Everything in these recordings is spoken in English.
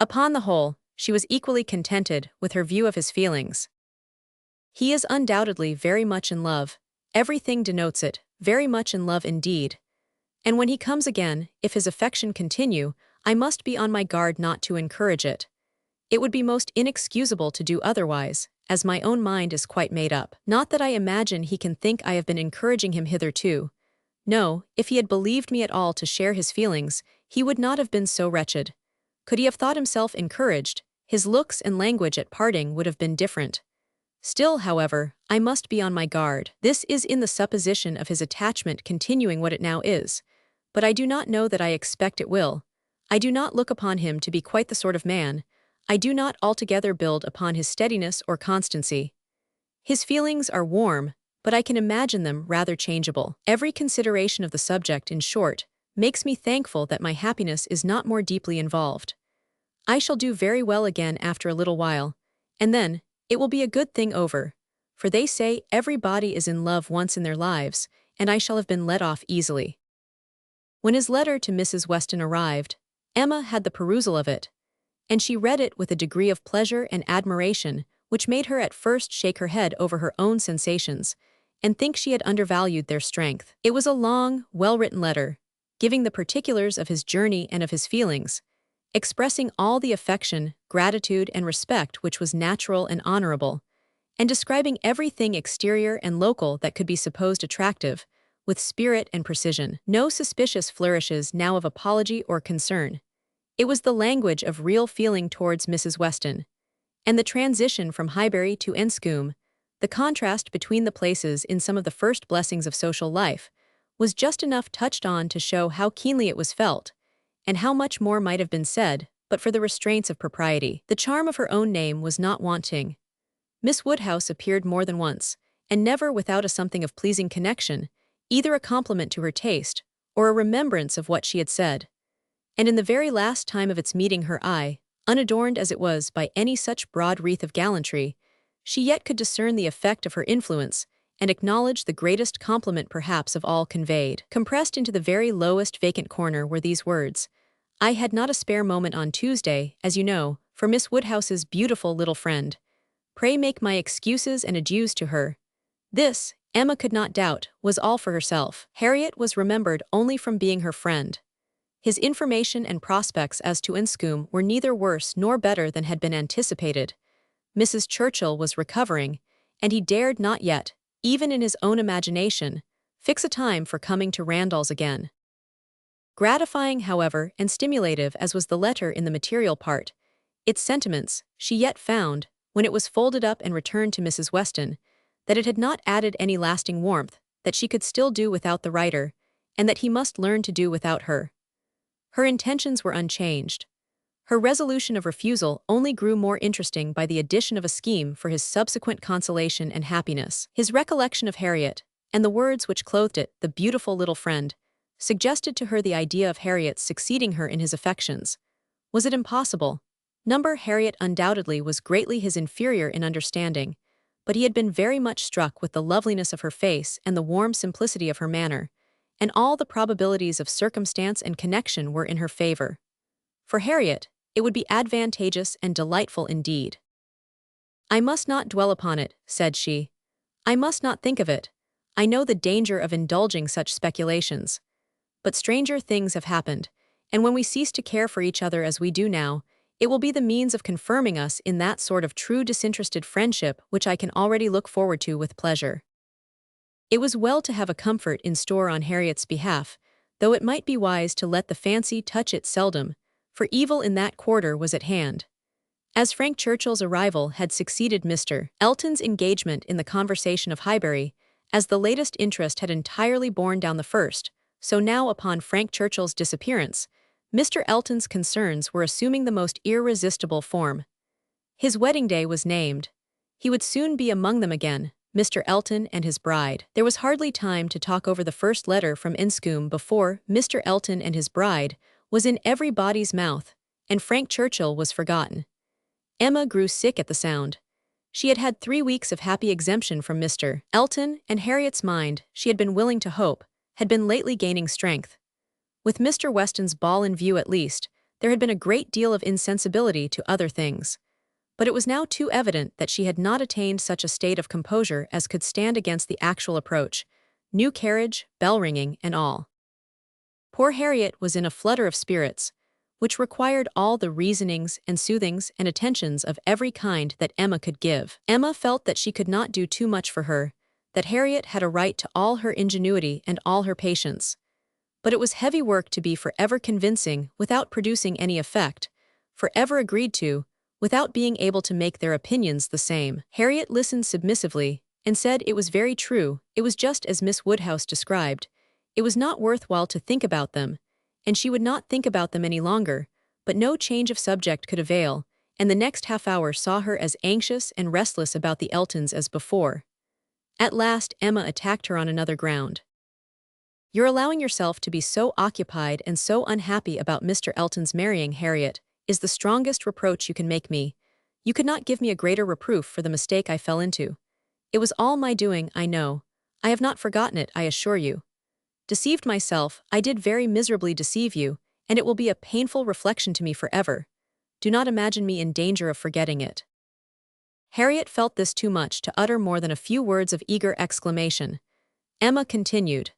Upon the whole, she was equally contented with her view of his feelings. He is undoubtedly very much in love. Everything denotes it, very much in love indeed. And when he comes again, if his affection continue, I must be on my guard not to encourage it. It would be most inexcusable to do otherwise, as my own mind is quite made up. Not that I imagine he can think I have been encouraging him hitherto. No, if he had believed me at all to share his feelings, he would not have been so wretched. Could he have thought himself encouraged, his looks and language at parting would have been different. Still, however, I must be on my guard. This is in the supposition of his attachment continuing what it now is, but I do not know that I expect it will. I do not look upon him to be quite the sort of man. I do not altogether build upon his steadiness or constancy. His feelings are warm, but I can imagine them rather changeable. Every consideration of the subject, in short, makes me thankful that my happiness is not more deeply involved. I shall do very well again after a little while, and then it will be a good thing over, for they say everybody is in love once in their lives, and I shall have been let off easily. When his letter to Mrs. Weston arrived, Emma had the perusal of it, and she read it with a degree of pleasure and admiration which made her at first shake her head over her own sensations, and think she had undervalued their strength. It was a long, well-written letter, giving the particulars of his journey and of his feelings, expressing all the affection, gratitude, and respect which was natural and honorable, and describing everything exterior and local that could be supposed attractive, with spirit and precision. No suspicious flourishes now of apology or concern. It was the language of real feeling towards Mrs. Weston, and the transition from Highbury to Enscombe, the contrast between the places in some of the first blessings of social life, was just enough touched on to show how keenly it was felt, and how much more might have been said, but for the restraints of propriety. The charm of her own name was not wanting. Miss Woodhouse appeared more than once, and never without a something of pleasing connection, either a compliment to her taste, or a remembrance of what she had said. And in the very last time of its meeting her eye, unadorned as it was by any such broad wreath of gallantry, she yet could discern the effect of her influence, and acknowledge the greatest compliment perhaps of all conveyed. Compressed into the very lowest vacant corner were these words: I had not a spare moment on Tuesday, as you know, for Miss Woodhouse's beautiful little friend. Pray make my excuses and adieus to her. This, Emma could not doubt, was all for herself. Harriet was remembered only from being her friend. His information and prospects as to Enscombe were neither worse nor better than had been anticipated. Mrs. Churchill was recovering, and he dared not yet, even in his own imagination, fix a time for coming to Randalls again. Gratifying, however, and stimulative as was the letter in the material part, its sentiments, she yet found, when it was folded up and returned to Mrs. Weston, that it had not added any lasting warmth, that she could still do without the writer, and that he must learn to do without her. Her intentions were unchanged. Her resolution of refusal only grew more interesting by the addition of a scheme for his subsequent consolation and happiness. His recollection of Harriet, and the words which clothed it, the beautiful little friend, suggested to her the idea of Harriet's succeeding her in his affections. Was it impossible? Harriet undoubtedly was greatly his inferior in understanding, but he had been very much struck with the loveliness of her face and the warm simplicity of her manner, and all the probabilities of circumstance and connection were in her favor. For Harriet, it would be advantageous and delightful indeed. I must not dwell upon it, said she. I must not think of it. I know the danger of indulging such speculations. But stranger things have happened, and when we cease to care for each other as we do now, it will be the means of confirming us in that sort of true disinterested friendship which I can already look forward to with pleasure. It was well to have a comfort in store on Harriet's behalf, though it might be wise to let the fancy touch it seldom, for evil in that quarter was at hand. As Frank Churchill's arrival had succeeded Mr. Elton's engagement in the conversation of Highbury, as the latest interest had entirely borne down the first, so now upon Frank Churchill's disappearance, Mr. Elton's concerns were assuming the most irresistible form. His wedding day was named. He would soon be among them again, Mr. Elton and his bride. There was hardly time to talk over the first letter from Enscombe before Mr. Elton and his bride was in everybody's mouth, and Frank Churchill was forgotten. Emma grew sick at the sound. She had had 3 weeks of happy exemption from Mr. Elton, and Harriet's mind, she had been willing to hope, had been lately gaining strength. With Mr. Weston's ball in view at least, There had been a great deal of insensibility to other things, but it was now too evident that she had not attained such a state of composure as could stand against the actual approach, new carriage, bell ringing, and all. Poor Harriet was in a flutter of spirits, which required all the reasonings and soothings and attentions of every kind that Emma could give. Emma felt that she could not do too much for her, that Harriet had a right to all her ingenuity and all her patience. But it was heavy work to be forever convincing without producing any effect, forever agreed to, without being able to make their opinions the same. Harriet listened submissively, and said it was very true, it was just as Miss Woodhouse described. It was not worth while to think about them, and she would not think about them any longer, but no change of subject could avail, and the next half-hour saw her as anxious and restless about the Eltons as before. At last Emma attacked her on another ground. "You're allowing yourself to be so occupied and so unhappy about Mr. Elton's marrying Harriet is the strongest reproach you can make me. You could not give me a greater reproof for the mistake I fell into. It was all my doing, I know. I have not forgotten it, I assure you. Deceived myself, I did very miserably deceive you, and it will be a painful reflection to me forever. Do not imagine me in danger of forgetting it." Harriet felt this too much to utter more than a few words of eager exclamation. Emma continued,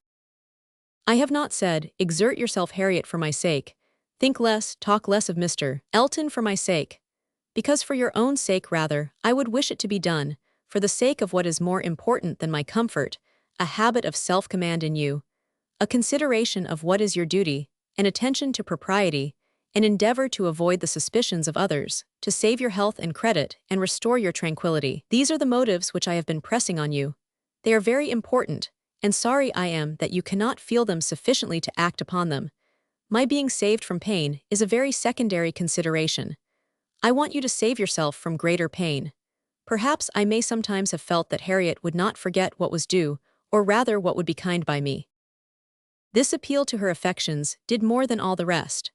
"I have not said, exert yourself, Harriet, for my sake. Think less, talk less of Mr. Elton for my sake. Because for your own sake rather, I would wish it to be done, for the sake of what is more important than my comfort, a habit of self-command in you, a consideration of what is your duty, an attention to propriety, an endeavor to avoid the suspicions of others, to save your health and credit, and restore your tranquility. These are the motives which I have been pressing on you. They are very important, and sorry I am that you cannot feel them sufficiently to act upon them. My being saved from pain is a very secondary consideration. I want you to save yourself from greater pain. Perhaps I may sometimes have felt that Harriet would not forget what was due, or rather what would be kind by me." This appeal to her affections did more than all the rest.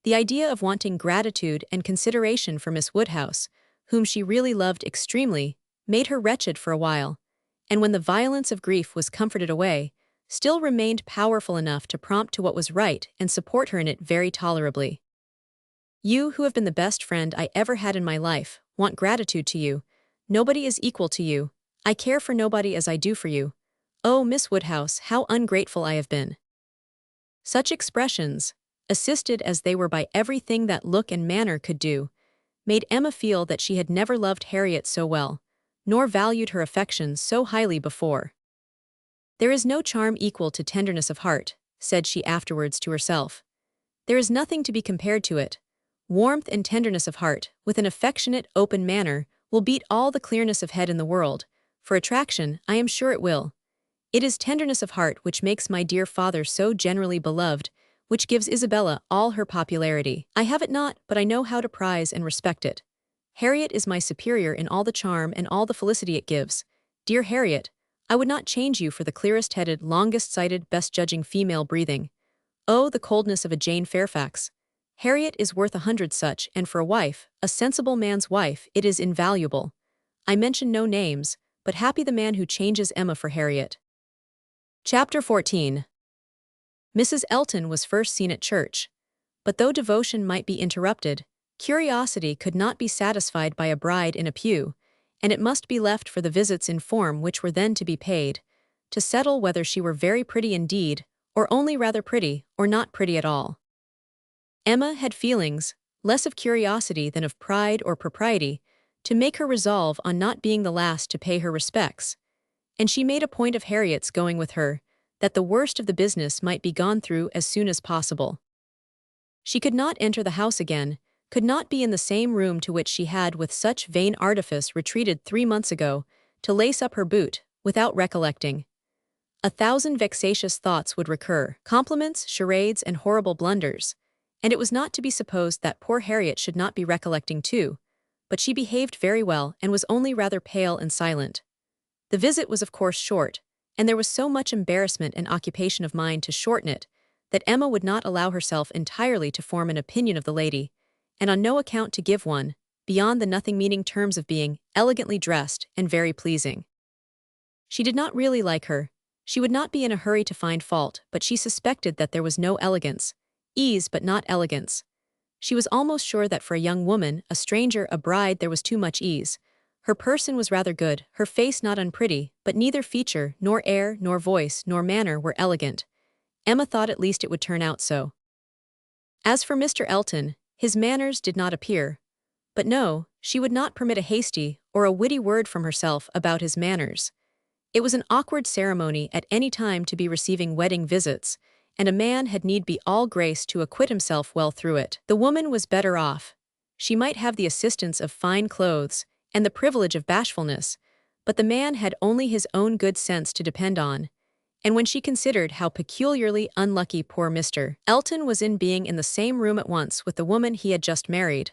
The idea of wanting gratitude and consideration for Miss Woodhouse, whom she really loved extremely, made her wretched for a while, and when the violence of grief was comforted away, still remained powerful enough to prompt to what was right and support her in it very tolerably. "You, who have been the best friend I ever had in my life, want gratitude to you. Nobody is equal to you. I care for nobody as I do for you. Oh, Miss Woodhouse, how ungrateful I have been." Such expressions, assisted as they were by everything that look and manner could do, made Emma feel that she had never loved Harriet so well, nor valued her affections so highly before. "There is no charm equal to tenderness of heart," said she afterwards to herself. "There is nothing to be compared to it. Warmth and tenderness of heart, with an affectionate, open manner, will beat all the clearness of head in the world. For attraction, I am sure it will. It is tenderness of heart which makes my dear father so generally beloved, which gives Isabella all her popularity. I have it not, but I know how to prize and respect it. Harriet is my superior in all the charm and all the felicity it gives. Dear Harriet, I would not change you for the clearest-headed, longest-sighted, best-judging female breathing. Oh, the coldness of a Jane Fairfax! Harriet is worth 100 such, and for a wife, a sensible man's wife, it is invaluable. I mention no names, but happy the man who changes Emma for Harriet." Chapter 14. Mrs. Elton was first seen at church, but though devotion might be interrupted, curiosity could not be satisfied by a bride in a pew, and it must be left for the visits in form which were then to be paid, to settle whether she were very pretty indeed, or only rather pretty, or not pretty at all. Emma had feelings, less of curiosity than of pride or propriety, to make her resolve on not being the last to pay her respects, and she made a point of Harriet's going with her, that the worst of the business might be gone through as soon as possible. She could not enter the house again, could not be in the same room to which she had with such vain artifice retreated 3 months ago, to lace up her boot, without recollecting. 1,000 vexatious thoughts would recur, compliments, charades, and horrible blunders, and it was not to be supposed that poor Harriet should not be recollecting too, but she behaved very well and was only rather pale and silent. The visit was of course short, and there was so much embarrassment and occupation of mind to shorten it, that Emma would not allow herself entirely to form an opinion of the lady, and on no account to give one, beyond the nothing-meaning terms of being elegantly dressed and very pleasing. She did not really like her. She would not be in a hurry to find fault, but she suspected that there was no elegance, ease but not elegance. She was almost sure that for a young woman, a stranger, a bride, there was too much ease. Her person was rather good, her face not unpretty, but neither feature, nor air, nor voice, nor manner were elegant. Emma thought at least it would turn out so. As for Mr. Elton, his manners did not appear. But no, she would not permit a hasty or a witty word from herself about his manners. It was an awkward ceremony at any time to be receiving wedding visits, and a man had need be all grace to acquit himself well through it. The woman was better off. She might have the assistance of fine clothes and the privilege of bashfulness, but the man had only his own good sense to depend on. And when she considered how peculiarly unlucky poor Mr. Elton was in being in the same room at once with the woman he had just married,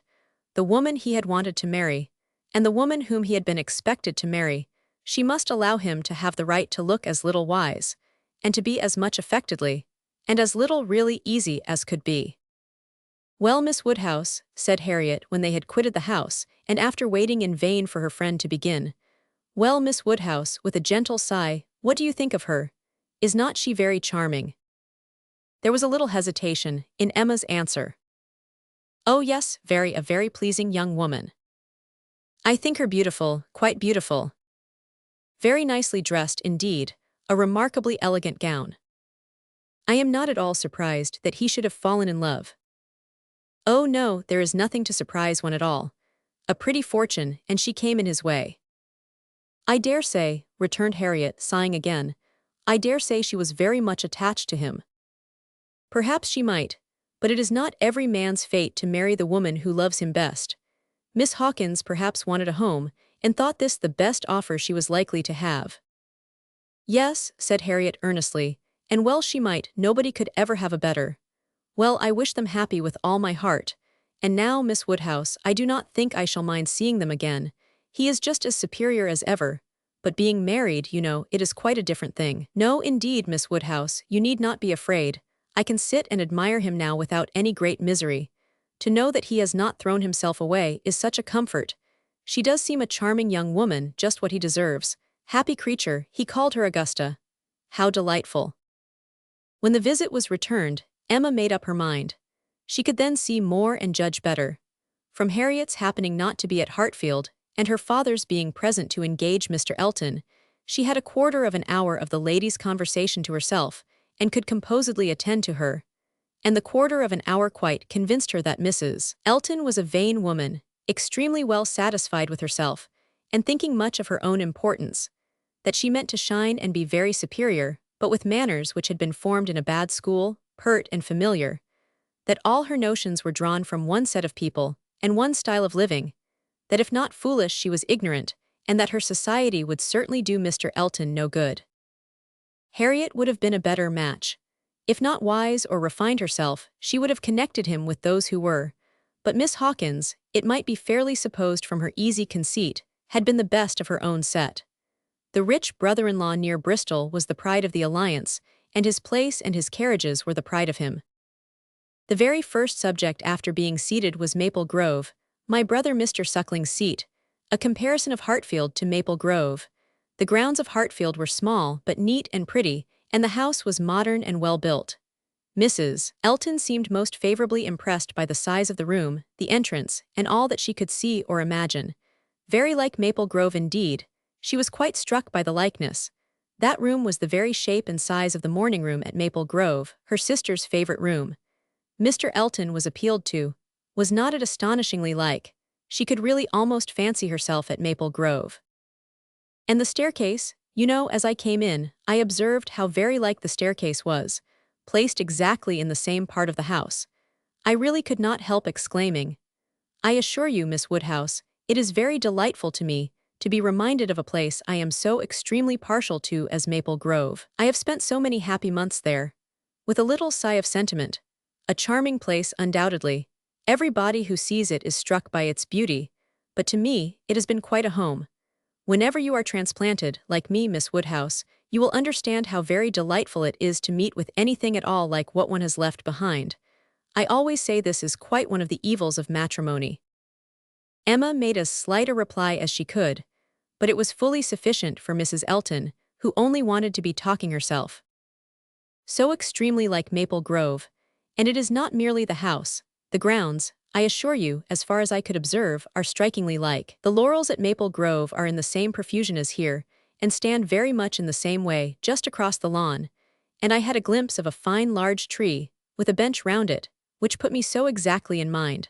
the woman he had wanted to marry, and the woman whom he had been expected to marry, she must allow him to have the right to look as little wise, and to be as much affectedly, and as little really easy as could be. "Well, Miss Woodhouse," said Harriet when they had quitted the house, and after waiting in vain for her friend to begin. "Well, Miss Woodhouse," with a gentle sigh, "what do you think of her? Is not she very charming?" There was a little hesitation in Emma's answer. "Oh yes, a very pleasing young woman. I think her beautiful, quite beautiful. Very nicely dressed indeed, a remarkably elegant gown. I am not at all surprised that he should have fallen in love. Oh no, there is nothing to surprise one at all. A pretty fortune, and she came in his way." "I dare say," returned Harriet, sighing again, "I dare say she was very much attached to him." "Perhaps she might, but it is not every man's fate to marry the woman who loves him best. Miss Hawkins perhaps wanted a home, and thought this the best offer she was likely to have." "Yes," said Harriet earnestly, "and well she might, nobody could ever have a better. Well, I wish them happy with all my heart, and now, Miss Woodhouse, I do not think I shall mind seeing them again. He is just as superior as ever, but being married, you know, it is quite a different thing. No, indeed, Miss Woodhouse, you need not be afraid. I can sit and admire him now without any great misery. To know that he has not thrown himself away is such a comfort. She does seem a charming young woman, just what he deserves. Happy creature, he called her Augusta. How delightful." When the visit was returned, Emma made up her mind. She could then see more and judge better. From Harriet's happening not to be at Hartfield, and her father's being present to engage Mr. Elton, she had a quarter of an hour of the lady's conversation to herself, and could composedly attend to her. And the quarter of an hour quite convinced her that Mrs. Elton was a vain woman, extremely well satisfied with herself, and thinking much of her own importance, that she meant to shine and be very superior, but with manners which had been formed in a bad school, pert and familiar, that all her notions were drawn from one set of people, and one style of living, that if not foolish she was ignorant, and that her society would certainly do Mr. Elton no good. Harriet would have been a better match. If not wise or refined herself, she would have connected him with those who were, but Miss Hawkins, it might be fairly supposed from her easy conceit, had been the best of her own set. The rich brother-in-law near Bristol was the pride of the alliance, and his place and his carriages were the pride of him. The very first subject after being seated was Maple Grove, my brother Mr. Suckling's seat, a comparison of Hartfield to Maple Grove. The grounds of Hartfield were small but neat and pretty, and the house was modern and well built. Mrs. Elton seemed most favorably impressed by the size of the room, the entrance, and all that she could see or imagine. Very like Maple Grove indeed. She was quite struck by the likeness. That room was the very shape and size of the morning room at Maple Grove, her sister's favorite room. Mr. Elton was appealed to. Was not it astonishingly like? She could really almost fancy herself at Maple Grove. And the staircase, you know, as I came in, I observed how very like the staircase was, placed exactly in the same part of the house. I really could not help exclaiming, I assure you, Miss Woodhouse, it is very delightful to me to be reminded of a place I am so extremely partial to as Maple Grove. I have spent so many happy months there. With a little sigh of sentiment. A charming place, undoubtedly. Everybody who sees it is struck by its beauty, but to me, it has been quite a home. Whenever you are transplanted, like me, Miss Woodhouse, you will understand how very delightful it is to meet with anything at all like what one has left behind. I always say this is quite one of the evils of matrimony. Emma made as slight a reply as she could, but it was fully sufficient for Mrs. Elton, who only wanted to be talking herself. So extremely like Maple Grove, and it is not merely the house, the grounds, I assure you, as far as I could observe, are strikingly like. The laurels at Maple Grove are in the same profusion as here, and stand very much in the same way, just across the lawn, and I had a glimpse of a fine large tree, with a bench round it, which put me so exactly in mind.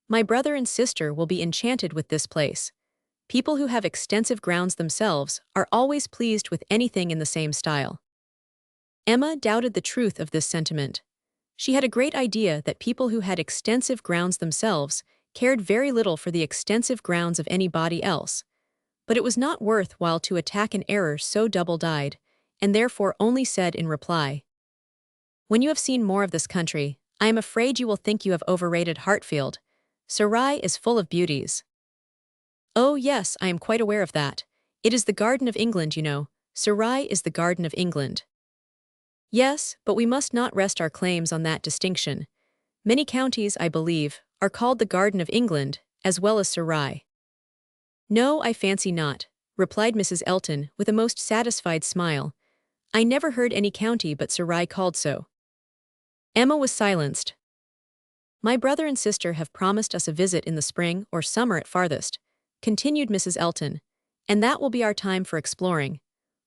My brother and sister will be enchanted with this place. People who have extensive grounds themselves are always pleased with anything in the same style. Emma doubted the truth of this sentiment. She had a great idea that people who had extensive grounds themselves cared very little for the extensive grounds of anybody else. But it was not worth while to attack an error so double-dyed, and therefore only said in reply, "When you have seen more of this country, I am afraid you will think you have overrated Hartfield. Surrey is full of beauties." "Oh yes, I am quite aware of that. It is the Garden of England, you know. Surrey is the Garden of England." "Yes, but we must not rest our claims on that distinction. Many counties, I believe, are called the Garden of England, as well as Surrey." "No, I fancy not," replied Mrs. Elton with a most satisfied smile. "I never heard any county but Surrey called so." Emma was silenced. "My brother and sister have promised us a visit in the spring or summer at farthest," continued Mrs. Elton, "and that will be our time for exploring.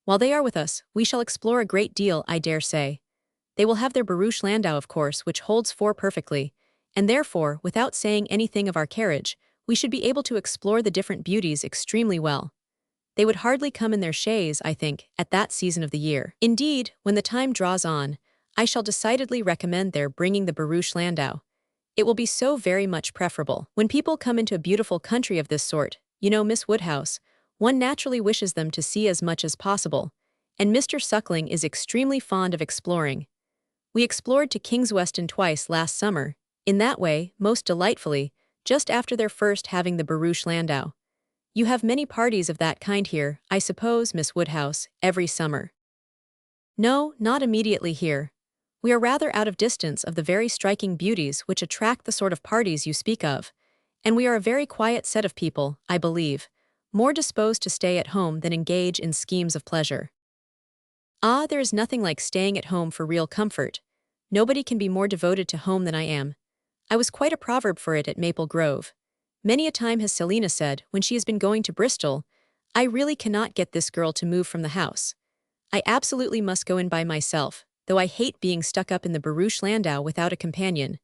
While they are with us, we shall explore a great deal, I dare say. They will have their barouche landau, of course, which holds four perfectly, and therefore, without saying anything of our carriage, we should be able to explore the different beauties extremely well. They would hardly come in their chaise, I think, at that season of the year. Indeed, when the time draws on, I shall decidedly recommend their bringing the barouche landau. It will be so very much preferable. When people come into a beautiful country of this sort, you know, Miss Woodhouse, one naturally wishes them to see as much as possible, and Mr. Suckling is extremely fond of exploring. We explored to Kingsweston twice last summer, in that way, most delightfully, just after their first having the barouche landau. You have many parties of that kind here, I suppose, Miss Woodhouse, every summer." "No, not immediately here. We are rather out of distance of the very striking beauties which attract the sort of parties you speak of, and we are a very quiet set of people, I believe, more disposed to stay at home than engage in schemes of pleasure." "Ah, there is nothing like staying at home for real comfort. Nobody can be more devoted to home than I am. I was quite a proverb for it at Maple Grove. Many a time has Selina said, when she has been going to Bristol, 'I really cannot get this girl to move from the house. I absolutely must go in by myself, though I hate being stuck up in the barouche landau without a companion.'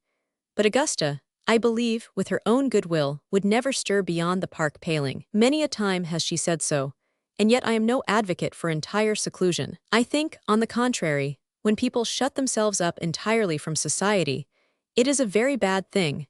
But Augusta, I believe, with her own goodwill, would never stir beyond the park paling. Many a time has she said so, and yet I am no advocate for entire seclusion. I think, on the contrary, when people shut themselves up entirely from society, it is a very bad thing,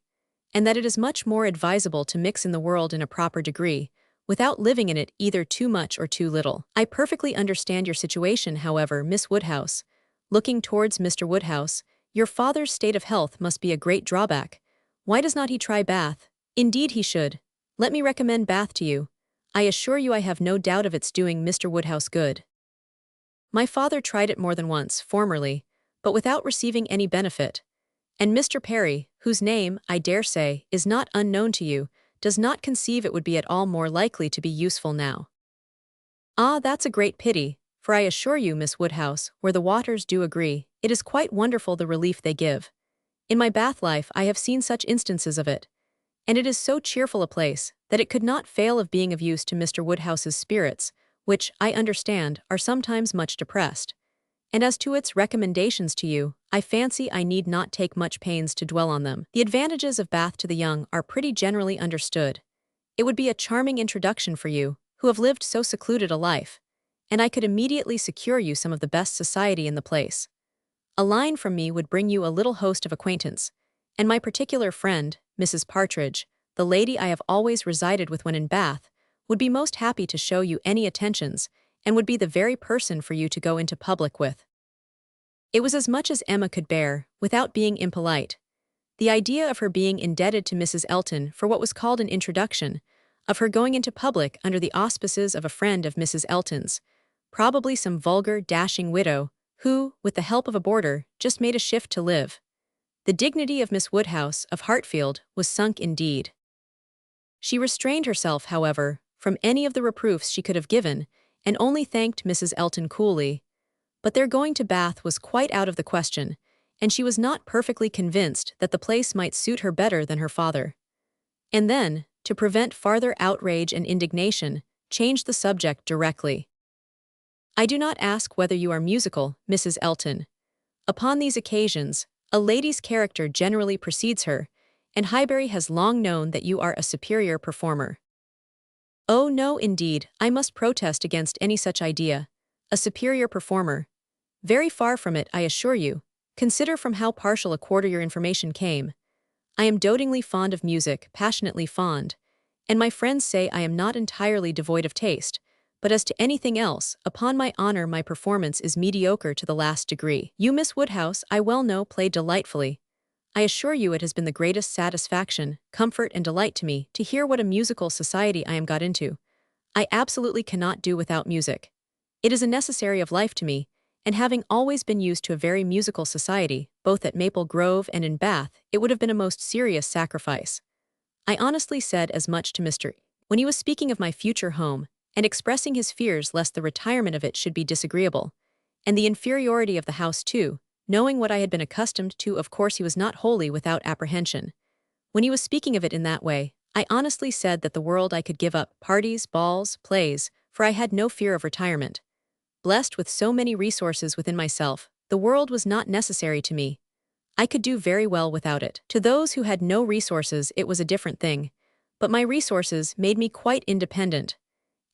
and that it is much more advisable to mix in the world in a proper degree, without living in it either too much or too little. I perfectly understand your situation, however, Miss Woodhouse." Looking towards Mr. Woodhouse, "Your father's state of health must be a great drawback. Why does not he try Bath? Indeed he should. Let me recommend Bath to you. I assure you I have no doubt of its doing Mr. Woodhouse good. My father tried it more than once, formerly, but without receiving any benefit. And Mr. Perry, whose name, I dare say, is not unknown to you, does not conceive it would be at all more likely to be useful now." "Ah, that's a great pity, for I assure you, Miss Woodhouse, where the waters do agree, it is quite wonderful the relief they give. In my Bath life I have seen such instances of it. And it is so cheerful a place, that it could not fail of being of use to Mr. Woodhouse's spirits, which, I understand, are sometimes much depressed. And as to its recommendations to you, I fancy I need not take much pains to dwell on them. The advantages of Bath to the young are pretty generally understood. It would be a charming introduction for you, who have lived so secluded a life, and I could immediately secure you some of the best society in the place. A line from me would bring you a little host of acquaintance, and my particular friend, Mrs. Partridge, the lady I have always resided with when in Bath, would be most happy to show you any attentions, and would be the very person for you to go into public with." It was as much as Emma could bear, without being impolite. The idea of her being indebted to Mrs. Elton for what was called an introduction, of her going into public under the auspices of a friend of Mrs. Elton's, probably some vulgar, dashing widow, who, with the help of a boarder, just made a shift to live. The dignity of Miss Woodhouse, of Hartfield, was sunk indeed. She restrained herself, however, from any of the reproofs she could have given, and only thanked Mrs. Elton coolly. But their going to Bath was quite out of the question, and she was not perfectly convinced that the place might suit her better than her father. And then, to prevent farther outrage and indignation, changed the subject directly. "I do not ask whether you are musical, Mrs. Elton. Upon these occasions, a lady's character generally precedes her, and Highbury has long known that you are a superior performer." "Oh no, indeed, I must protest against any such idea. A superior performer. Very far from it, I assure you. Consider from how partial a quarter your information came. I am dotingly fond of music, passionately fond, and my friends say I am not entirely devoid of taste, but as to anything else, upon my honor my performance is mediocre to the last degree. You, Miss Woodhouse, I well know, played delightfully. I assure you it has been the greatest satisfaction, comfort and delight to me to hear what a musical society I am got into. I absolutely cannot do without music. It is a necessary of life to me, and having always been used to a very musical society, both at Maple Grove and in Bath, it would have been a most serious sacrifice. I honestly said as much to Mr. when he was speaking of my future home, and expressing his fears lest the retirement of it should be disagreeable, and the inferiority of the house too, knowing what I had been accustomed to. Of course he was not wholly without apprehension. When he was speaking of it in that way, I honestly said that the world I could give up, parties, balls, plays, for I had no fear of retirement. Blessed with so many resources within myself, the world was not necessary to me. I could do very well without it. To those who had no resources it was a different thing, but my resources made me quite independent.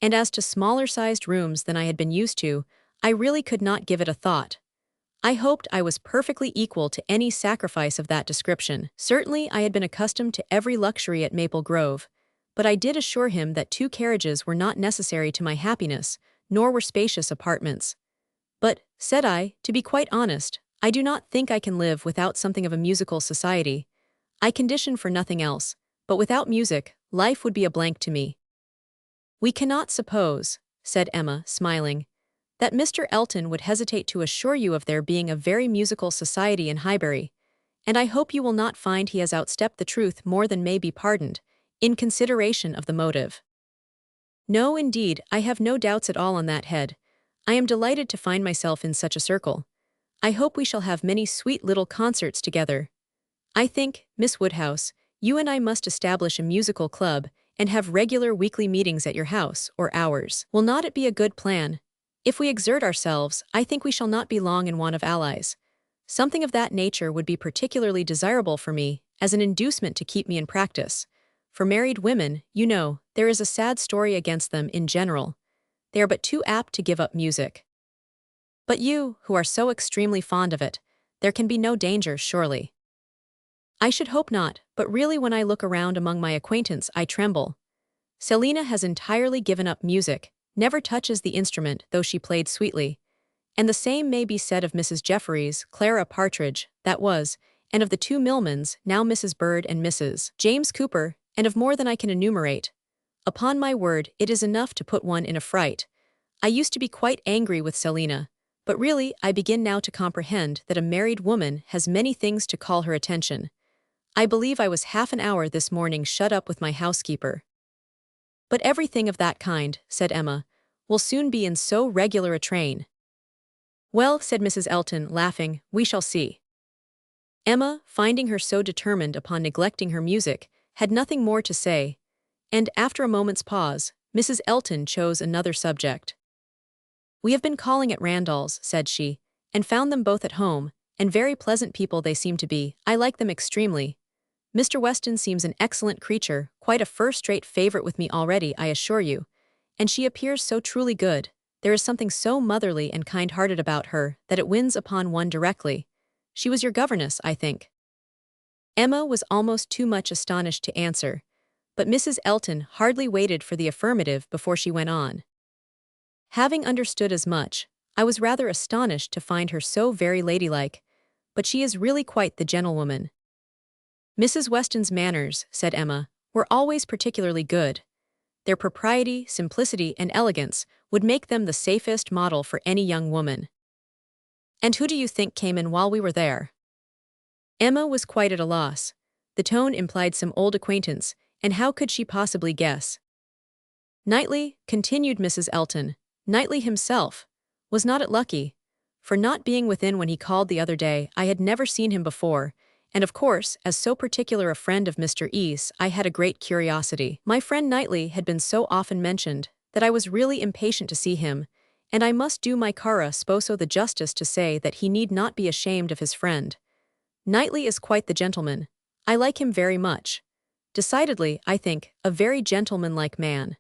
And as to smaller-sized rooms than I had been used to, I really could not give it a thought. I hoped I was perfectly equal to any sacrifice of that description. Certainly I had been accustomed to every luxury at Maple Grove, but I did assure him that 2 carriages were not necessary to my happiness, nor were spacious apartments. "But," said I, "to be quite honest, I do not think I can live without something of a musical society. I condition for nothing else, but without music, life would be a blank to me." "We cannot suppose," said Emma, smiling, "that Mr. Elton would hesitate to assure you of there being a very musical society in Highbury, and I hope you will not find he has outstepped the truth more than may be pardoned, in consideration of the motive." "No, indeed, I have no doubts at all on that head. I am delighted to find myself in such a circle. I hope we shall have many sweet little concerts together. I think, Miss Woodhouse, you and I must establish a musical club and have regular weekly meetings at your house or ours. Will not it be a good plan? If we exert ourselves, I think we shall not be long in want of allies. Something of that nature would be particularly desirable for me, as an inducement to keep me in practice. For married women, you know, there is a sad story against them in general. They are but too apt to give up music. But you, who are so extremely fond of it, there can be no danger, surely." "I should hope not, but really when I look around among my acquaintance I tremble. Selina has entirely given up music, never touches the instrument though she played sweetly. And the same may be said of Mrs. Jeffreys, Clara Partridge, that was, and of the 2 Millmans, now Mrs. Bird and Mrs. James Cooper, and of more than I can enumerate. Upon my word, it is enough to put one in a fright. I used to be quite angry with Selina, but really I begin now to comprehend that a married woman has many things to call her attention. I believe I was half an hour this morning shut up with my housekeeper." "But everything of that kind," said Emma, "will soon be in so regular a train." "Well," said Mrs. Elton, laughing, "we shall see." Emma, finding her so determined upon neglecting her music, had nothing more to say, and, after a moment's pause, Mrs. Elton chose another subject. "We have been calling at Randall's," said she, "and found them both at home, and very pleasant people they seem to be. I like them extremely. Mr. Weston seems an excellent creature, quite a first-rate favorite with me already, I assure you, and she appears so truly good. There is something so motherly and kind-hearted about her that it wins upon one directly. She was your governess, I think." Emma was almost too much astonished to answer, but Mrs. Elton hardly waited for the affirmative before she went on. "Having understood as much, I was rather astonished to find her so very ladylike, but she is really quite the gentlewoman." "Mrs. Weston's manners," said Emma, "were always particularly good. Their propriety, simplicity, and elegance would make them the safest model for any young woman." "And who do you think came in while we were there?" Emma was quite at a loss. The tone implied some old acquaintance, and how could she possibly guess? "Knightley," continued Mrs. Elton, "Knightley himself. Was not it lucky? for not being within when he called the other day. I had never seen him before, and of course, as so particular a friend of Mr. E.'s, I had a great curiosity. My friend Knightley had been so often mentioned that I was really impatient to see him, and I must do my cara sposo the justice to say that he need not be ashamed of his friend. Knightley is quite the gentleman. I like him very much. Decidedly, I think, a very gentlemanlike man.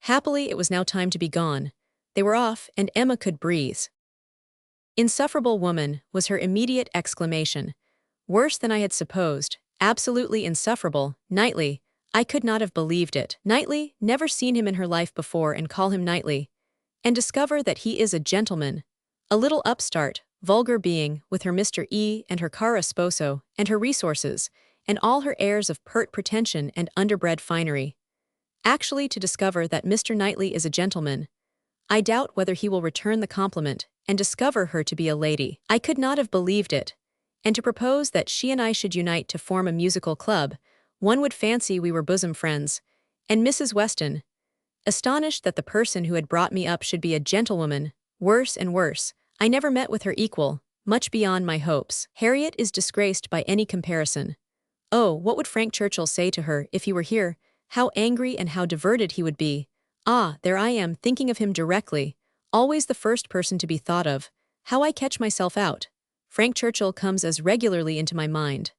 Happily, it was now time to be gone. They were off, and Emma could breathe. Insufferable woman, was her immediate exclamation. Worse than I had supposed, absolutely insufferable. Knightley, I could not have believed it. Knightley, never seen him in her life before and call him Knightley. And discover that he is a gentleman. A little upstart, vulgar being, with her Mr. E. and her cara sposo, and her resources, and all her airs of pert pretension and underbred finery. Actually to discover that Mr. Knightley is a gentleman. I doubt whether he will return the compliment, and discover her to be a lady. I could not have believed it. And to propose that she and I should unite to form a musical club, one would fancy we were bosom friends. And Mrs. Weston, astonished that the person who had brought me up should be a gentlewoman, worse and worse, I never met with her equal, much beyond my hopes. Harriet is disgraced by any comparison. Oh, what would Frank Churchill say to her if he were here? How angry and how diverted he would be. Ah, there I am, thinking of him directly, always the first person to be thought of. How I catch myself out. Frank Churchill comes as regularly into my mind.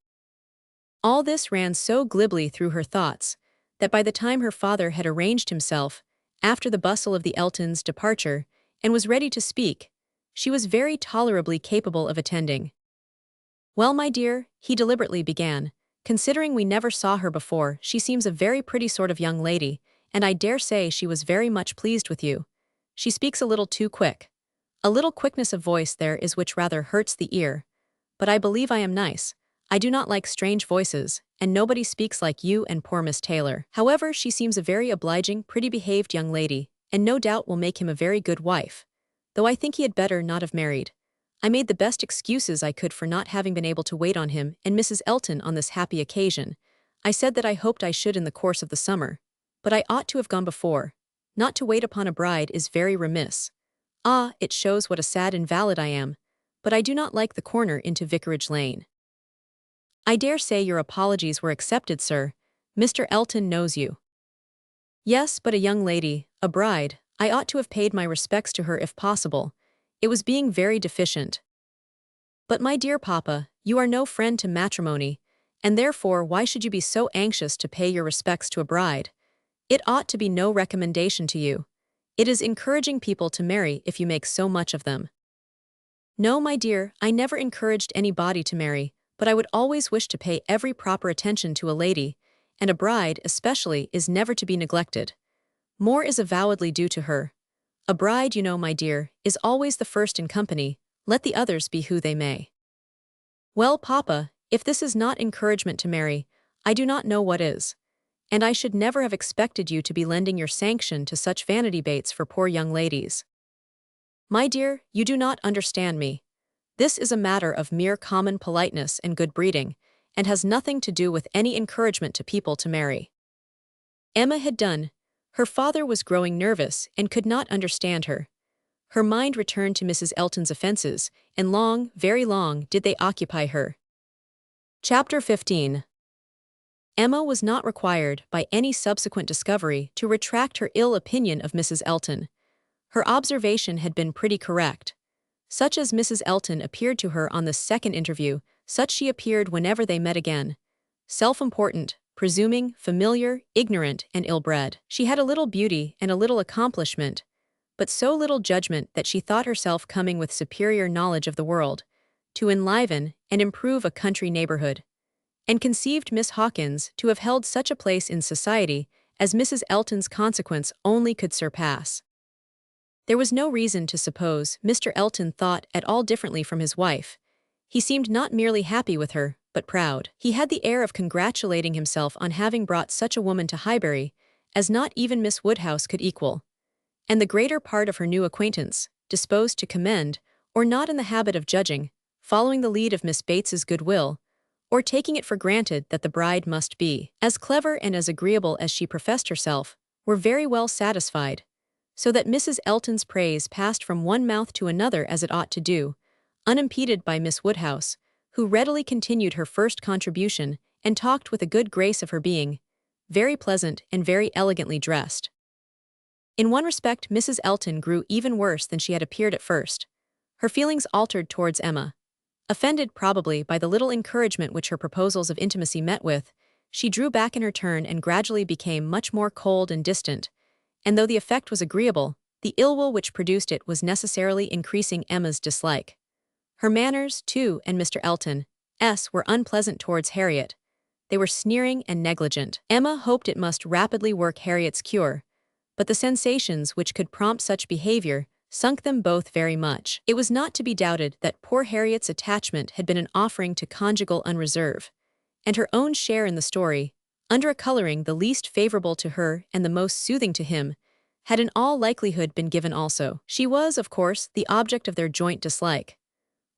All this ran so glibly through her thoughts, that by the time her father had arranged himself, after the bustle of the Eltons' departure, and was ready to speak, she was very tolerably capable of attending. Well, my dear, he deliberately began, considering we never saw her before, she seems a very pretty sort of young lady, and I dare say she was very much pleased with you. She speaks a little too quick. A little quickness of voice there is which rather hurts the ear. But I believe I am nice. I do not like strange voices, and nobody speaks like you and poor Miss Taylor. However, she seems a very obliging, pretty-behaved young lady, and no doubt will make him a very good wife. Though I think he had better not have married. I made the best excuses I could for not having been able to wait on him and Mrs. Elton on this happy occasion. I said that I hoped I should in the course of the summer. But I ought to have gone before. Not to wait upon a bride is very remiss. Ah, it shows what a sad invalid I am. But I do not like the corner into Vicarage Lane. I dare say your apologies were accepted, sir. Mr. Elton knows you. Yes, but a young lady, a bride, I ought to have paid my respects to her if possible. It was being very deficient. But my dear papa, you are no friend to matrimony, and therefore why should you be so anxious to pay your respects to a bride? It ought to be no recommendation to you. It is encouraging people to marry if you make so much of them. No, my dear, I never encouraged anybody to marry, but I would always wish to pay every proper attention to a lady, and a bride, especially, is never to be neglected. More is avowedly due to her. A bride, you know, my dear, is always the first in company, let the others be who they may. Well, papa, if this is not encouragement to marry, I do not know what is. And I should never have expected you to be lending your sanction to such vanity baits for poor young ladies. My dear, you do not understand me. This is a matter of mere common politeness and good breeding, and has nothing to do with any encouragement to people to marry. Emma had done. Her father was growing nervous and could not understand her. Her mind returned to Mrs. Elton's offenses, and long, very long, did they occupy her. Chapter 15. Emma was not required, by any subsequent discovery, to retract her ill opinion of Mrs. Elton. Her observation had been pretty correct. Such as Mrs. Elton appeared to her on this second interview, such she appeared whenever they met again. Self-important, presuming, familiar, ignorant, and ill-bred. She had a little beauty and a little accomplishment, but so little judgment that she thought herself coming with superior knowledge of the world, to enliven and improve a country neighborhood, and conceived Miss Hawkins to have held such a place in society as Mrs. Elton's consequence only could surpass. There was no reason to suppose Mr. Elton thought at all differently from his wife. He seemed not merely happy with her, but proud. He had the air of congratulating himself on having brought such a woman to Highbury, as not even Miss Woodhouse could equal. And the greater part of her new acquaintance, disposed to commend, or not in the habit of judging, following the lead of Miss Bates's goodwill, or taking it for granted that the bride must be as clever and as agreeable as she professed herself, were very well satisfied. so that Mrs. Elton's praise passed from one mouth to another as it ought to do, unimpeded by Miss Woodhouse, who readily continued her first contribution and talked with a good grace of her being very pleasant and very elegantly dressed. In one respect, Mrs. Elton grew even worse than she had appeared at first. Her feelings altered towards Emma. Offended probably by the little encouragement which her proposals of intimacy met with, she drew back in her turn and gradually became much more cold and distant, and though the effect was agreeable, the ill will which produced it was necessarily increasing Emma's dislike. Her manners, too, and Mr. Elton's, were unpleasant towards Harriet. They were sneering and negligent. Emma hoped it must rapidly work Harriet's cure, but the sensations which could prompt such behavior sunk them both very much. It was not to be doubted that poor Harriet's attachment had been an offering to conjugal unreserve, and her own share in the story, under a coloring the least favorable to her and the most soothing to him, had in all likelihood been given also. She was, of course, the object of their joint dislike.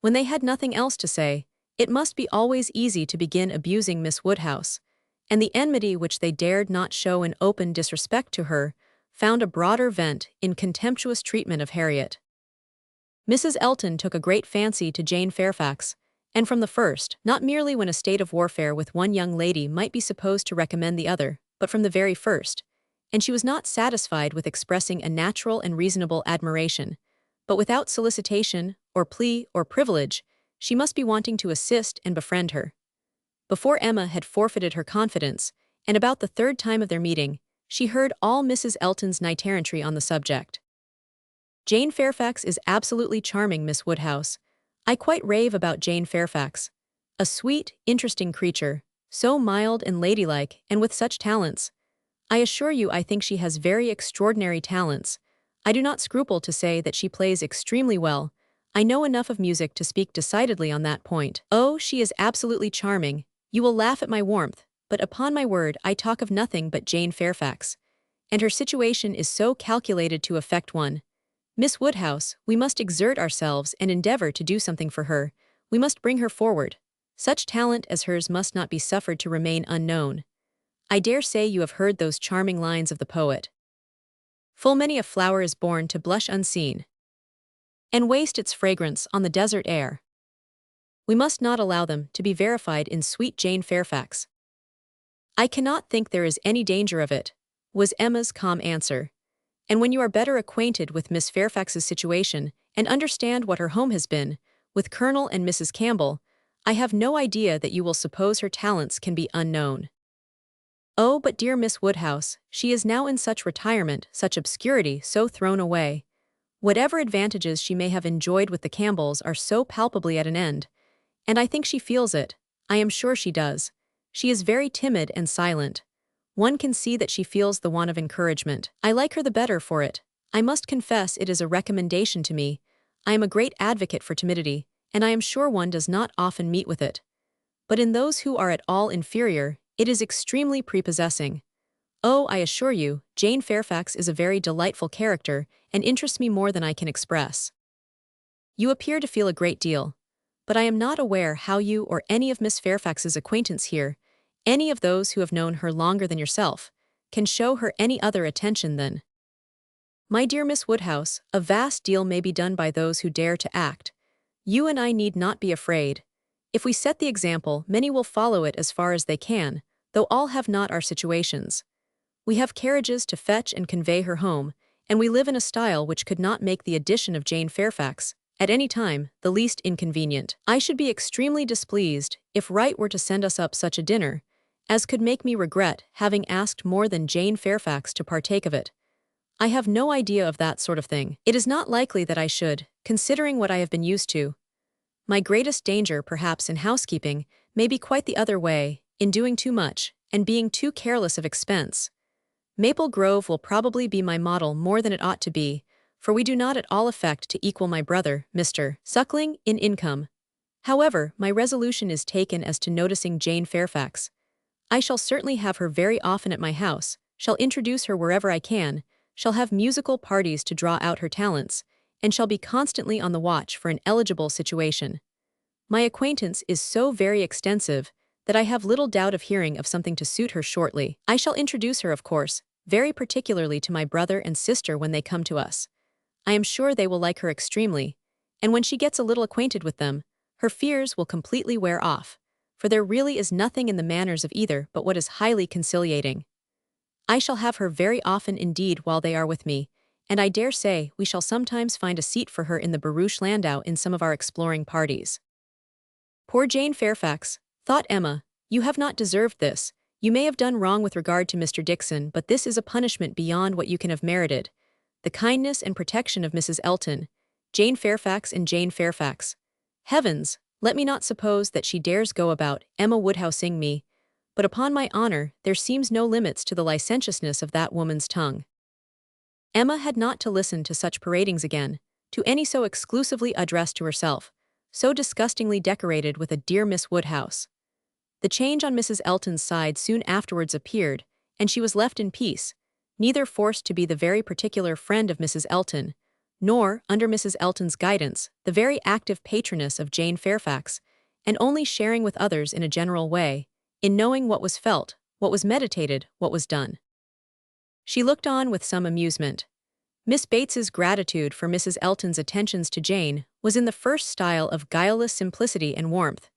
When they had nothing else to say, it must be always easy to begin abusing Miss Woodhouse, and the enmity which they dared not show in open disrespect to her found a broader vent in contemptuous treatment of Harriet. Mrs. Elton took a great fancy to Jane Fairfax, and from the first, not merely when a state of warfare with one young lady might be supposed to recommend the other, but from the very first, and she was not satisfied with expressing a natural and reasonable admiration, but without solicitation, or plea, or privilege, she must be wanting to assist and befriend her. Before Emma had forfeited her confidence, and about the third time of their meeting, she heard all Mrs. Elton's knight-errantry on the subject. Jane Fairfax is absolutely charming, Miss Woodhouse. I quite rave about Jane Fairfax. A sweet, interesting creature, so mild and ladylike, and with such talents. I assure you I think she has very extraordinary talents. I do not scruple to say that she plays extremely well. I know enough of music to speak decidedly on that point. Oh, she is absolutely charming. You will laugh at my warmth, but upon my word I talk of nothing but Jane Fairfax. And her situation is so calculated to affect one. Miss Woodhouse, we must exert ourselves and endeavor to do something for her. We must bring her forward. Such talent as hers must not be suffered to remain unknown. I dare say you have heard those charming lines of the poet. Full many a flower is born to blush unseen, and waste its fragrance on the desert air. We must not allow them to be verified in sweet Jane Fairfax. I cannot think there is any danger of it, was Emma's calm answer. And when you are better acquainted with Miss Fairfax's situation, and understand what her home has been, with Colonel and Mrs. Campbell, I have no idea that you will suppose her talents can be unknown. Oh, but dear Miss Woodhouse, she is now in such retirement, such obscurity, so thrown away. Whatever advantages she may have enjoyed with the Campbells are so palpably at an end, and I think she feels it. I am sure she does. She is very timid and silent. One can see that she feels the want of encouragement. I like her the better for it. I must confess it is a recommendation to me. I am a great advocate for timidity, and I am sure one does not often meet with it. But in those who are at all inferior, it is extremely prepossessing. Oh, I assure you, Jane Fairfax is a very delightful character, and interests me more than I can express. You appear to feel a great deal, but I am not aware how you or any of Miss Fairfax's acquaintance here, any of those who have known her longer than yourself, can show her any other attention than. My dear Miss Woodhouse, a vast deal may be done by those who dare to act. You and I need not be afraid. If we set the example, many will follow it as far as they can, though all have not our situations. We have carriages to fetch and convey her home, and we live in a style which could not make the addition of Jane Fairfax, at any time, the least inconvenient. I should be extremely displeased if Wright were to send us up such a dinner, as could make me regret having asked more than Jane Fairfax to partake of it. I have no idea of that sort of thing. It is not likely that I should, considering what I have been used to. My greatest danger, perhaps, in housekeeping, may be quite the other way, in doing too much, and being too careless of expense. Maple Grove will probably be my model more than it ought to be, for we do not at all affect to equal my brother, Mr. Suckling, in income. However, my resolution is taken as to noticing Jane Fairfax. I shall certainly have her very often at my house, shall introduce her wherever I can, shall have musical parties to draw out her talents, and shall be constantly on the watch for an eligible situation. My acquaintance is so very extensive that I have little doubt of hearing of something to suit her shortly. I shall introduce her, of course, very particularly to my brother and sister when they come to us. I am sure they will like her extremely, and when she gets a little acquainted with them, her fears will completely wear off, for there really is nothing in the manners of either but what is highly conciliating. I shall have her very often indeed while they are with me, and I dare say we shall sometimes find a seat for her in the barouche landau in some of our exploring parties. Poor Jane Fairfax, thought Emma, you have not deserved this. You may have done wrong with regard to Mr. Dickson, but this is a punishment beyond what you can have merited. The kindness and protection of Mrs. Elton, Jane Fairfax and Jane Fairfax. Heavens, let me not suppose that she dares go about Emma Woodhousing me, but upon my honor there seems no limits to the licentiousness of that woman's tongue. Emma had not to listen to such paradings again, to any so exclusively addressed to herself, so disgustingly decorated with a dear Miss Woodhouse. The change on Mrs. Elton's side soon afterwards appeared, and she was left in peace, neither forced to be the very particular friend of Mrs. Elton, nor, under Mrs. Elton's guidance, the very active patroness of Jane Fairfax, and only sharing with others in a general way, in knowing what was felt, what was meditated, what was done. She looked on with some amusement. Miss Bates's gratitude for Mrs. Elton's attentions to Jane was in the first style of guileless simplicity and warmth.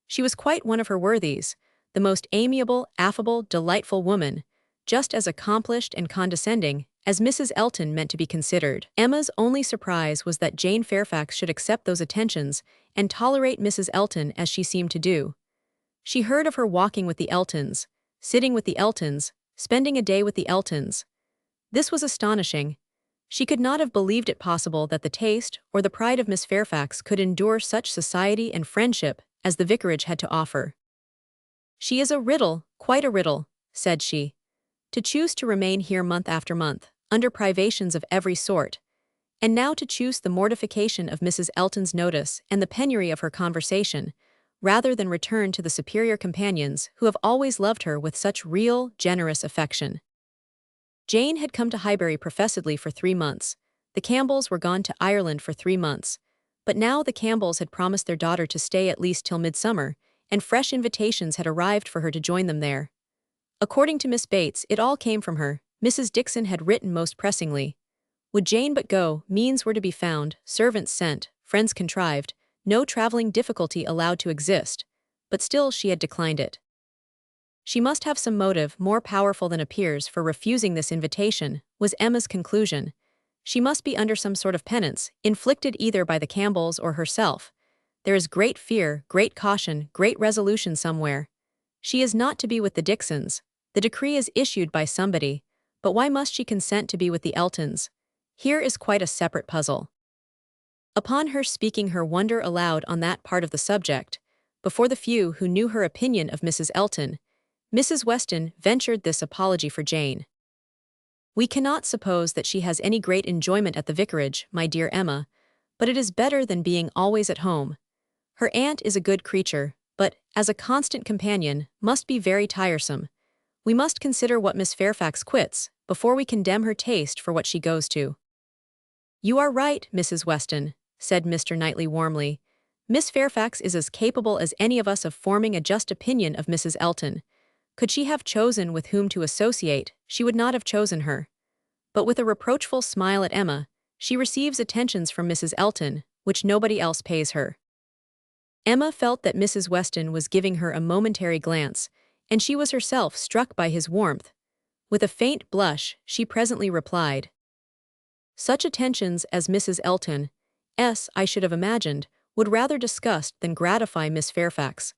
She was quite one of her worthies, the most amiable, affable, delightful woman, just as accomplished and condescending as Mrs. Elton meant to be considered. Emma's only surprise was that Jane Fairfax should accept those attentions and tolerate Mrs. Elton as she seemed to do. She heard of her walking with the Eltons, sitting with the Eltons, spending a day with the Eltons. This was astonishing. She could not have believed it possible that the taste or the pride of Miss Fairfax could endure such society and friendship as the vicarage had to offer. She is a riddle, quite a riddle, said she. To choose to remain here month after month, under privations of every sort, and now to choose the mortification of Mrs. Elton's notice and the penury of her conversation, rather than return to the superior companions who have always loved her with such real, generous affection. Jane had come to Highbury professedly for 3 months. The Campbells were gone to Ireland for 3 months. But now the Campbells had promised their daughter to stay at least till midsummer, and fresh invitations had arrived for her to join them there. According to Miss Bates, it all came from her. Mrs. Dickson had written most pressingly. Would Jane but go, means were to be found, servants sent, friends contrived, no travelling difficulty allowed to exist, but still she had declined it. She must have some motive more powerful than appears for refusing this invitation, was Emma's conclusion. She must be under some sort of penance, inflicted either by the Campbells or herself. There is great fear, great caution, great resolution somewhere. She is not to be with the Dicksons. The decree is issued by somebody, but why must she consent to be with the Eltons? Here is quite a separate puzzle. Upon her speaking her wonder aloud on that part of the subject, before the few who knew her opinion of Mrs. Elton, Mrs. Weston ventured this apology for Jane. We cannot suppose that she has any great enjoyment at the vicarage, my dear Emma, but it is better than being always at home. Her aunt is a good creature, but, as a constant companion, must be very tiresome. We must consider what Miss Fairfax quits, before we condemn her taste for what she goes to. You are right, Mrs. Weston, said Mr. Knightley warmly. Miss Fairfax is as capable as any of us of forming a just opinion of Mrs. Elton. Could she have chosen with whom to associate, she would not have chosen her. But with a reproachful smile at Emma, she receives attentions from Mrs. Elton, which nobody else pays her. Emma felt that Mrs. Weston was giving her a momentary glance, and she was herself struck by his warmth. With a faint blush, she presently replied, Such attentions as Mrs. Elton, I should have imagined, would rather disgust than gratify Miss Fairfax.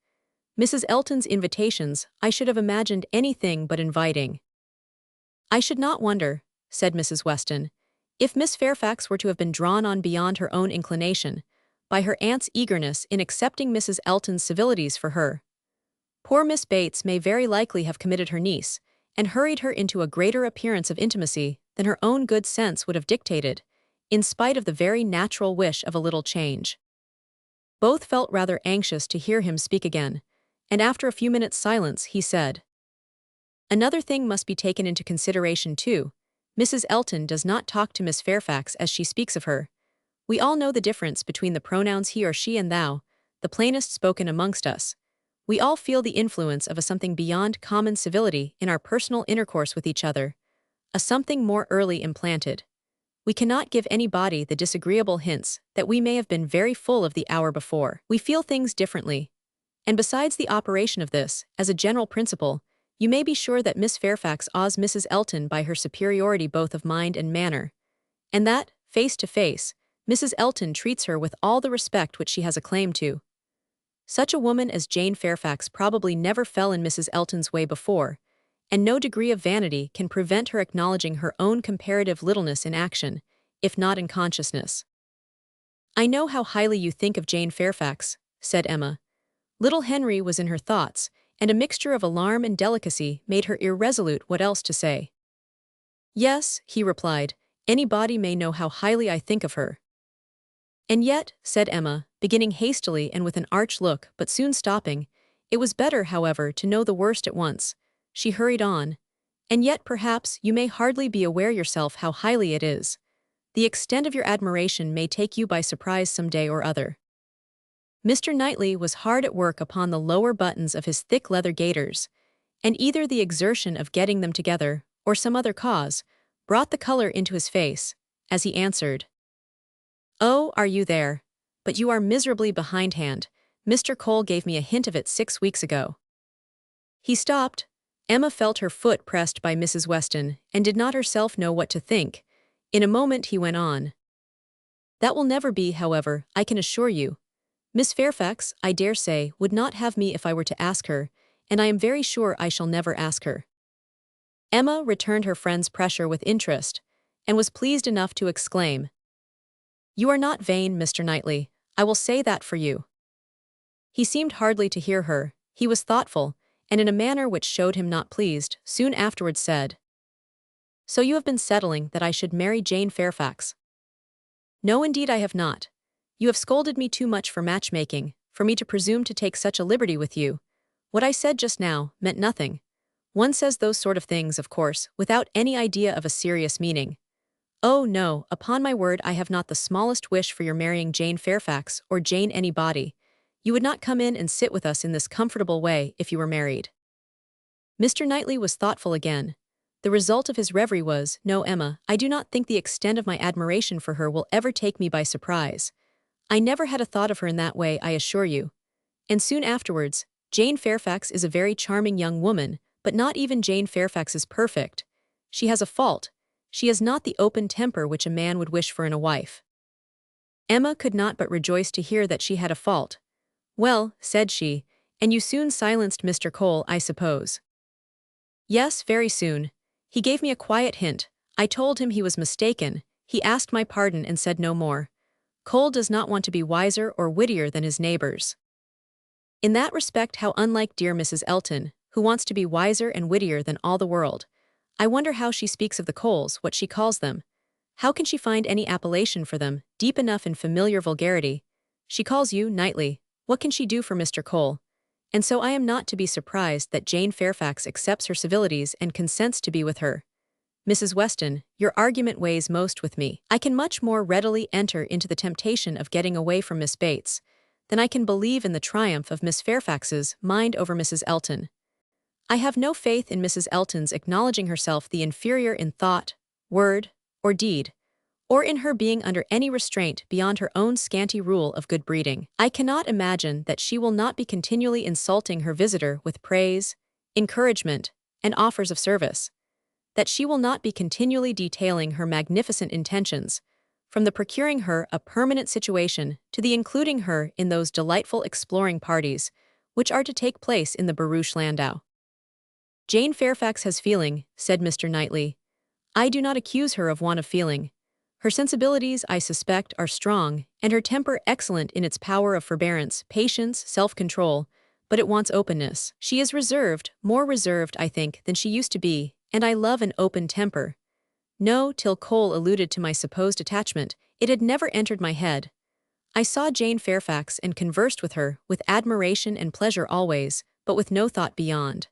Mrs. Elton's invitations, I should have imagined anything but inviting. I should not wonder, said Mrs. Weston, if Miss Fairfax were to have been drawn on beyond her own inclination, by her aunt's eagerness in accepting Mrs. Elton's civilities for her. Poor Miss Bates may very likely have committed her niece, and hurried her into a greater appearance of intimacy than her own good sense would have dictated, in spite of the very natural wish of a little change. Both felt rather anxious to hear him speak again, and after a few minutes' silence he said, Another thing must be taken into consideration too. Mrs. Elton does not talk to Miss Fairfax as she speaks of her. We all know the difference between the pronouns he or she and thou, the plainest spoken amongst us. We all feel the influence of a something beyond common civility in our personal intercourse with each other. a something more early implanted. We cannot give anybody the disagreeable hints that we may have been very full of the hour before. We feel things differently. And besides the operation of this, as a general principle, you may be sure that Miss Fairfax awes Mrs. Elton by her superiority both of mind and manner, and that, face to face, Mrs. Elton treats her with all the respect which she has a claim to. Such a woman as Jane Fairfax probably never fell in Mrs. Elton's way before, and no degree of vanity can prevent her acknowledging her own comparative littleness in action, if not in consciousness. "I know how highly you think of Jane Fairfax," said Emma. Little Henry was in her thoughts, and a mixture of alarm and delicacy made her irresolute what else to say. "Yes," he replied, "anybody may know how highly I think of her." "And yet," said Emma, beginning hastily and with an arch look but soon stopping, "it was better, however, to know the worst at once." She hurried on, "And yet perhaps you may hardly be aware yourself how highly it is. The extent of your admiration may take you by surprise some day or other." Mr. Knightley was hard at work upon the lower buttons of his thick leather gaiters, and either the exertion of getting them together, or some other cause, brought the color into his face, as he answered, "Oh, are you there? But you are miserably behindhand. Mr. Cole gave me a hint of it 6 weeks ago." He stopped. Emma felt her foot pressed by Mrs. Weston, and did not herself know what to think. In a moment he went on. "That will never be, however, I can assure you. Miss Fairfax, I dare say, would not have me if I were to ask her, and I am very sure I shall never ask her." Emma returned her friend's pressure with interest, and was pleased enough to exclaim, "You are not vain, Mr. Knightley, I will say that for you." He seemed hardly to hear her. He was thoughtful, and in a manner which showed him not pleased, soon afterwards said, "So you have been settling that I should marry Jane Fairfax?" "No, indeed I have not. You have scolded me too much for matchmaking, for me to presume to take such a liberty with you. What I said just now meant nothing. One says those sort of things, of course, without any idea of a serious meaning. Oh, no, upon my word I have not the smallest wish for your marrying Jane Fairfax or Jane anybody. You would not come in and sit with us in this comfortable way if you were married." Mr. Knightley was thoughtful again. The result of his reverie was, "No, Emma, I do not think the extent of my admiration for her will ever take me by surprise. I never had a thought of her in that way, I assure you." And soon afterwards, "Jane Fairfax is a very charming young woman, but not even Jane Fairfax is perfect. She has a fault. She has not the open temper which a man would wish for in a wife." Emma could not but rejoice to hear that she had a fault. "Well," said she, "and you soon silenced Mr. Cole, I suppose?" "Yes, very soon. He gave me a quiet hint. I told him he was mistaken. He asked my pardon and said no more. Cole does not want to be wiser or wittier than his neighbors." In that respect how unlike dear Mrs. Elton, who wants to be wiser and wittier than all the world. I wonder how she speaks of the Coles, what she calls them. How can she find any appellation for them, deep enough in familiar vulgarity? She calls you Knightley. What can she do for Mr. Cole? And so I am not to be surprised that Jane Fairfax accepts her civilities and consents to be with her. Mrs. Weston, your argument weighs most with me. I can much more readily enter into the temptation of getting away from Miss Bates than I can believe in the triumph of Miss Fairfax's mind over Mrs. Elton. I have no faith in Mrs. Elton's acknowledging herself the inferior in thought, word, or deed, or in her being under any restraint beyond her own scanty rule of good breeding. I cannot imagine that she will not be continually insulting her visitor with praise, encouragement, and offers of service, that she will not be continually detailing her magnificent intentions, from the procuring her a permanent situation to the including her in those delightful exploring parties which are to take place in the barouche landau. "Jane Fairfax has feeling," said Mr. Knightley. "I do not accuse her of want of feeling. Her sensibilities, I suspect, are strong, and her temper excellent in its power of forbearance, patience, self-control, but it wants openness. She is reserved, more reserved, I think, than she used to be, and I love an open temper. No, till Cole alluded to my supposed attachment, it had never entered my head. I saw Jane Fairfax and conversed with her, with admiration and pleasure always, but with no thought beyond.